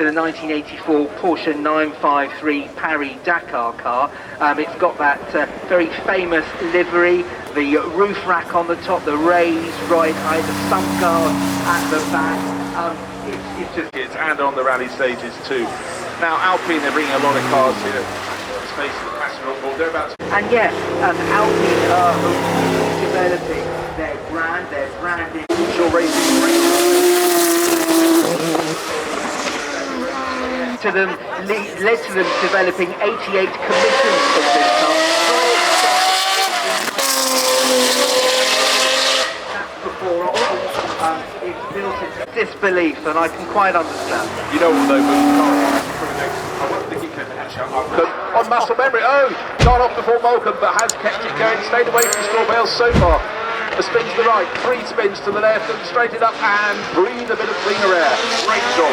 The 1984 Porsche 953 Paris Dakar car. It's got that very famous livery, the roof rack on the top, the raised right height, the sun guard at the back. It's just kids and on the rally stages too. Now Alpine, they're bringing a lot of cars here. Space for the passenger on board. They're about to... And yes, Alpine are developing their brand, their branding. Racing to them, led to them developing 88 commissions for this car. That's before it's built into disbelief, and I can quite understand. You know what though, I want to keep on muscle memory. Oh, gone off before Malcolm, but has kept it going, stayed away from straw bales so far. A spin to the right, 3 spins to the left, and straight it up and breathe a bit of cleaner air. Great job.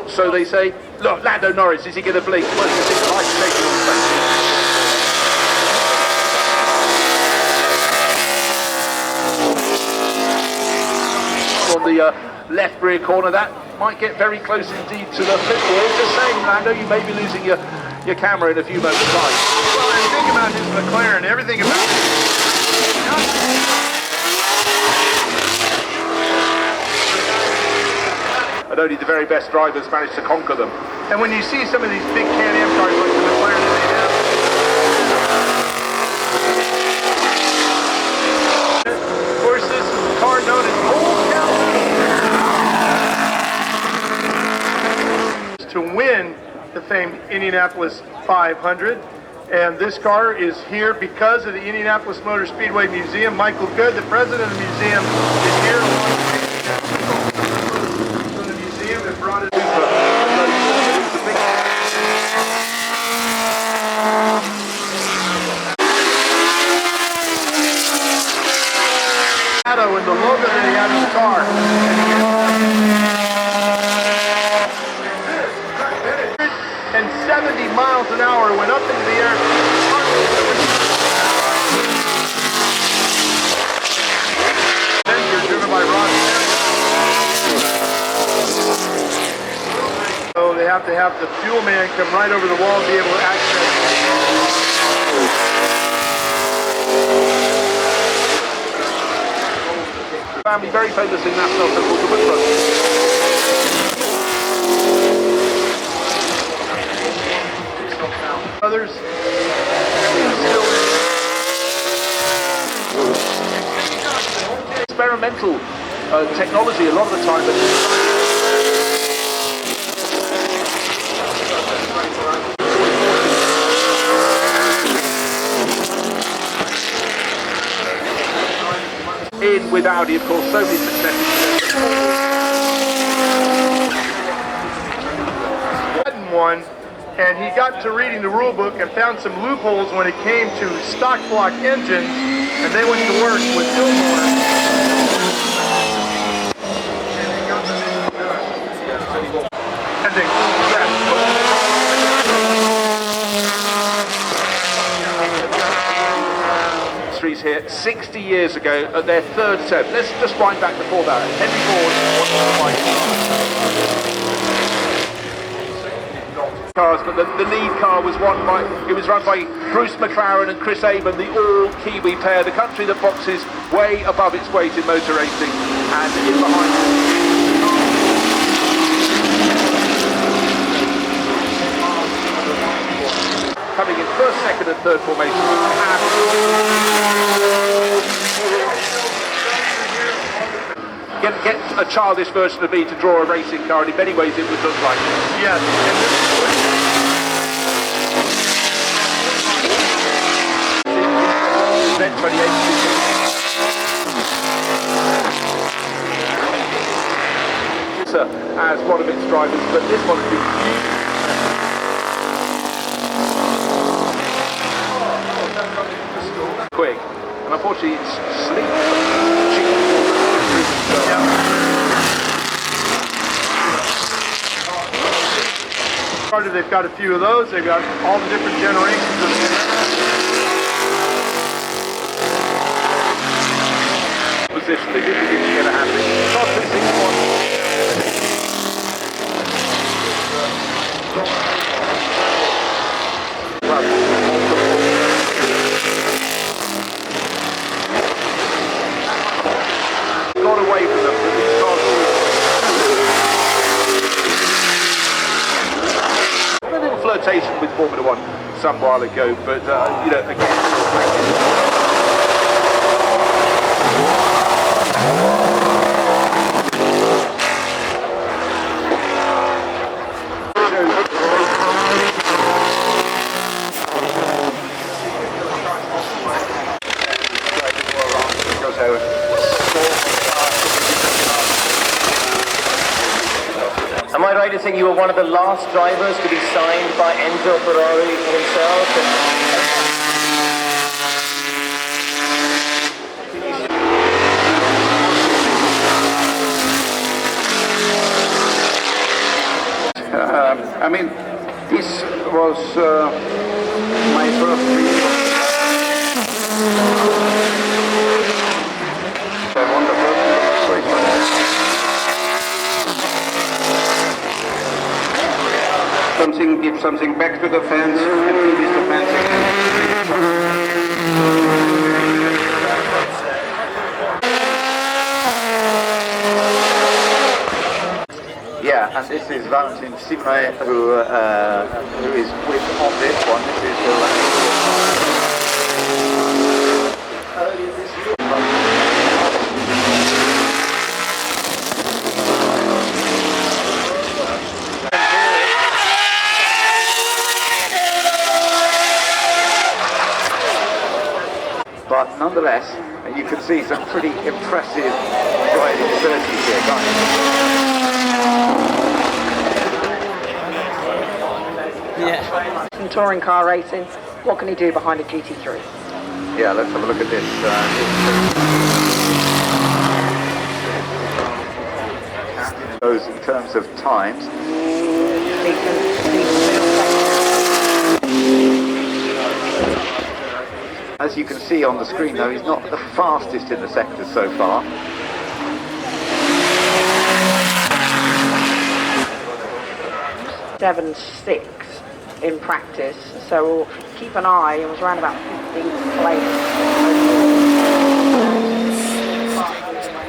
So they say, look, Lando Norris, is he going to blink? Well, you think the lights taking on the face. On the left rear corner, that might get very close indeed to the pit wall. Just saying, Lando, you may be losing your camera in a few moments' time. Well, and think about this McLaren, everything about it. And only the very best drivers manage to conquer them. And when you see some of these big Can-Am cars like the McLaren that they have, of course, this is a car known as Old California. To win the famed Indianapolis 500, and this car is here because of the Indianapolis Motor Speedway Museum. Michael Good, the president of the museum, is here. And the logo that he had in the car. And 70 miles an hour went up into the air. Driven by Ron. So they have to have the fuel man come right over the wall and be able to access it. Family very famous in NASCAR, so called the Gunther. Others experimental technology a lot of the time. In with Audi, of course, so many successes. One, and he got to reading the rule book and found some loopholes when it came to stock block engines, and they went to work with Gilmore. Here 60 years ago at their third attempt. Let's just wind back before that. Henry Ford cars, but the lead car was run by Bruce McLaren and Chris Amon, the all-Kiwi pair, the country that boxes way above its weight in motor racing, and in behind coming in first, second and third formation. Get a childish version of me to draw a racing car, and in many ways it would look like it. Yes. Event 28. As one of its drivers, but this one has been huge. Quick, and unfortunately it's sleep. C100, they've got a few of those. They've got all the different generations of position. They did begin to get a handling. Not 361. Got away from them, but these cars a little flirtation with Formula One some while ago, but you know, again, Am I right in saying you were one of the last drivers to be signed by Enzo Ferrari himself? I mean, this was my first video. I won the first race. Give something back to the fans and please the fans again. Yeah, and this is Valentin Simray who is with on this one. This is the last. But nonetheless, you can see some pretty impressive driving ability here, can't you? Yeah. In touring car racing, what can he do behind a GT3? Yeah, let's have a look at this. Those in terms of times. As you can see on the screen though, he's not the fastest in the sector so far. .76 in practice, so we'll keep an eye. It was around about 15th place.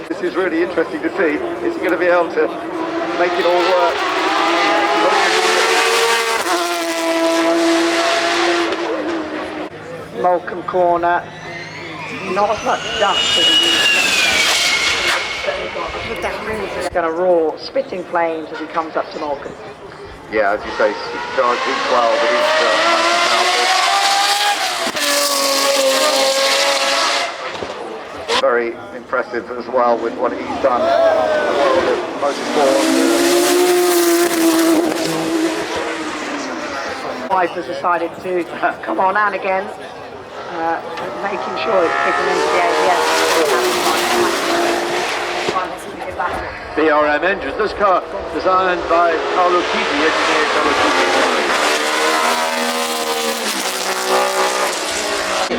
This is really interesting to see. Is he going to be able to make it all work? Moulcombe corner, not as much dust as he's going to roar, spitting flames as he comes up to Moulcombe. Yeah, as you say, charge V12, but he's very impressive as well with what he's done. Motorsport. Wife has decided to come on and again, making sure it's kicking into the ABS. BRM engine. This car designed by Carlo Chiti, engineer Carlo Chiti. So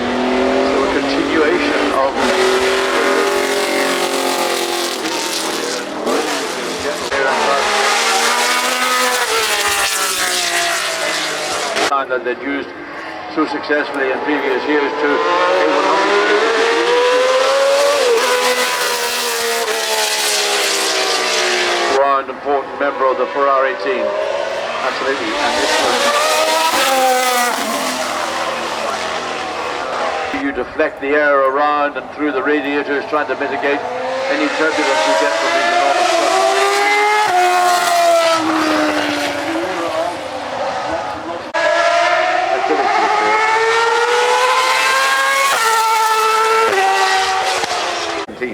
a continuation of that they'd used so successfully in previous years to an important member of the Ferrari team. Absolutely, and this was... You deflect the air around and through the radiators, trying to mitigate any turbulence you get from these enormous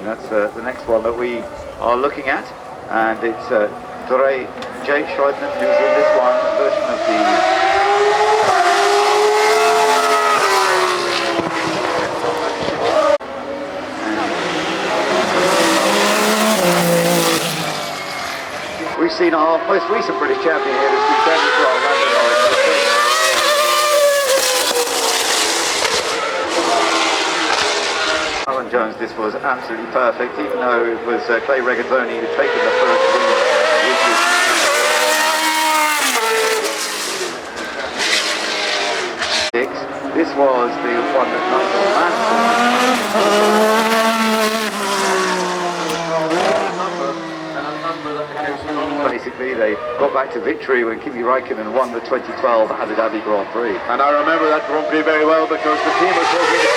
That's the next one that we are looking at, and it's Jay Schreibman who's in this one version of the we've seen our most recent British champion here this weekend as well. Jones, this was absolutely perfect, even though it was Clay Regazzoni who'd taken the first lead, which is this was the one that Nigel Mansell. Basically, they got back to victory when Kimi Räikkönen won the 2012 Abu Dhabi Grand Prix. And I remember that Grand Prix very well because the team was talking to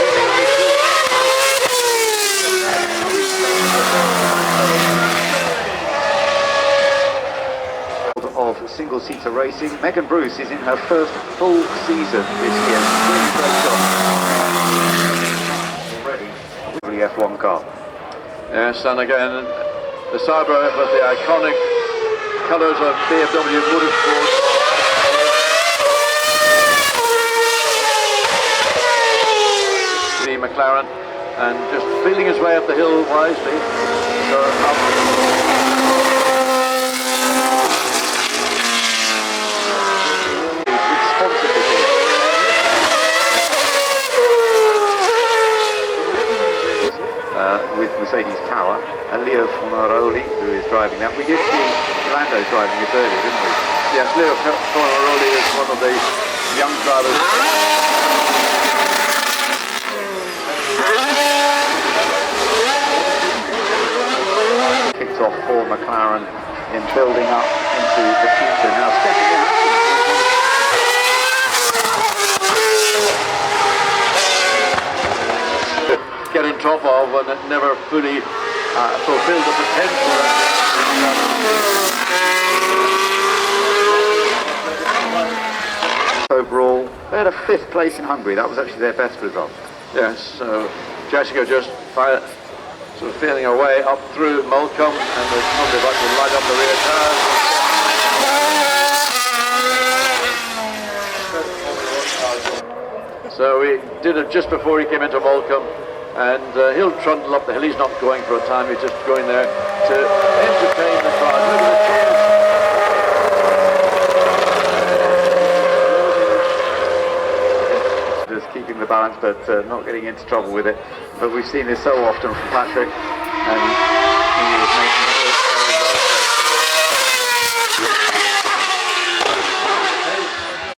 of single-seater racing. Megan Bruce is in her first full season this year. Really great job. Already with the F1 car. Yes, and again, the Sabre with the iconic colours of BMW Motorsport. The McLaren, and just feeling his way up the hill wisely. So with Mercedes Power, and Leo Fornaroli, who is driving that. We did see Lando driving it earlier, didn't we? yes, Leo Fornaroli is one of the young drivers. Kicked off for McLaren in building up into the future. Now stepping in. Get on top of, and it never fully fulfilled the potential. Overall, they had a 5th place in Hungary. That was actually their best result. Yes, so Jessica just sort of feeling her way up through Moulcom, and there's probably about to light up the rear tires. So we did it just before he came into Moulcom. And he'll trundle up the hill. He's not going for a time, he's just going there to entertain the crowd. Look at the cheers. Just keeping the balance, but not getting into trouble with it. But we've seen this so often from Patrick, and he is making